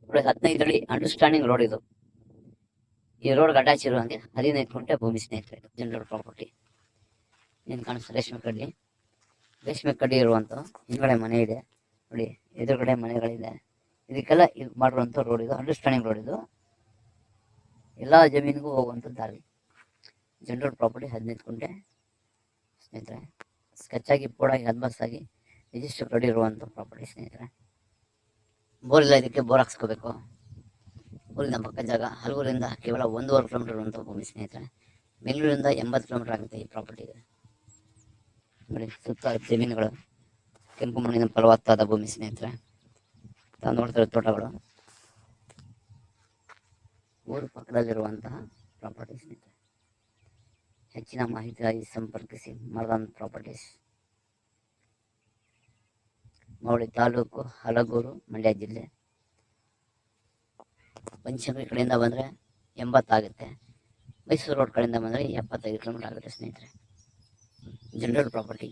ನೋಡಿ 15 ಅಡಿ understanding road ಇದು. ಈ ರೋಡ್ ಅಟ್ಯಾಚ್ ಇರುವಂಗೆ 15 ಗುಂಟೆ ಭೂಮಿ ಸ್ನೇಹಿತರೆ, ಜನರಲ್ ಪ್ರಾಪರ್ಟಿ. ಏನು ಕಾಣಿಸ್ತು ರೇಷ್ಮೆ ಕಡ್ಡಿ ಇರುವಂಥ ಹಿಂದ್ಗಡೆ ಮನೆ ಇದೆ ನೋಡಿ, ಎದುರುಗಡೆ ಮನೆಗಳಿದೆ. ಇದಕ್ಕೆಲ್ಲ ಇದು ಮಾಡಿರುವಂಥ ರೋಡ್ ಇದು, ಅಂಡರ್ಸ್ಟ್ಯಾಂಡಿಂಗ್ ರೋಡ್ ಇದು. ಎಲ್ಲ ಜಮೀನಿಗೂ ಹೋಗುವಂಥ ದಾರಿ. ಜನರಲ್ ಪ್ರಾಪರ್ಟಿ 15 ಗುಂಟೆ ಸ್ನೇಹಿತರೆ. ಸ್ಕೆಚ್ ಆಗಿ ಬೋರ್ಡಾಗಿ ಅಡ್ವಾನ್ಸಾಗಿ ರಿಜಿಸ್ಟರ್ ಕಡ್ಡಿ ಇರುವಂಥ ಪ್ರಾಪರ್ಟಿ ಸ್ನೇಹಿತರೆ. ಬೋರ್ ಇಲ್ಲ, ಇದಕ್ಕೆ ಬೋರ್ ಹಾಕ್ಸ್ಕೋಬೇಕು. ಊರಿನ ಪಕ್ಕ ಜಾಗ, ಹಲವೂರಿಂದ ಕೇವಲ 1.5 ಕಿಲೋಮೀಟರ್ ಇರುವಂಥ ಭೂಮಿ ಸ್ನೇಹಿತರೆ. ಬೆಂಗಳೂರಿಂದ 80 ಕಿಲೋಮೀಟರ್ ಆಗುತ್ತೆ ಈ ಪ್ರಾಪರ್ಟಿಗೆ. ನೋಡಿ ಸುತ್ತ ಜಮೀನುಗಳು, ಕೆಂಪು ಮಣ್ಣಿನ ಫಲವತ್ತಾದ ಭೂಮಿ ಸ್ನೇಹಿತರೆ. ತಾವು ನೋಡ್ತಾರೆ ತೋಟಗಳು, ಊರು ಪಕ್ಕದಲ್ಲಿರುವಂತಹ ಪ್ರಾಪರ್ಟಿ ಸ್ನೇಹಿತರೆ. ಹೆಚ್ಚಿನ ಮಾಹಿತಿಗಾಗಿ ಸಂಪರ್ಕಿಸಿ ಮರದಾನ್ ಪ್ರಾಪರ್ಟೀಸ್, ಮೌಳಿ ತಾಲೂಕು, ಹಲಗೂರು, ಮಂಡ್ಯ ಜಿಲ್ಲೆ. ಪಂಚಮಿ ಕಡೆಯಿಂದ ಬಂದರೆ 80 ಆಗುತ್ತೆ, ಮೈಸೂರು ರೋಡ್ ಕಡೆಯಿಂದ ಬಂದರೆ 75 ಕಿಲೋಮೀಟರ್ ಆಗುತ್ತೆ ಸ್ನೇಹಿತರೆ. General property.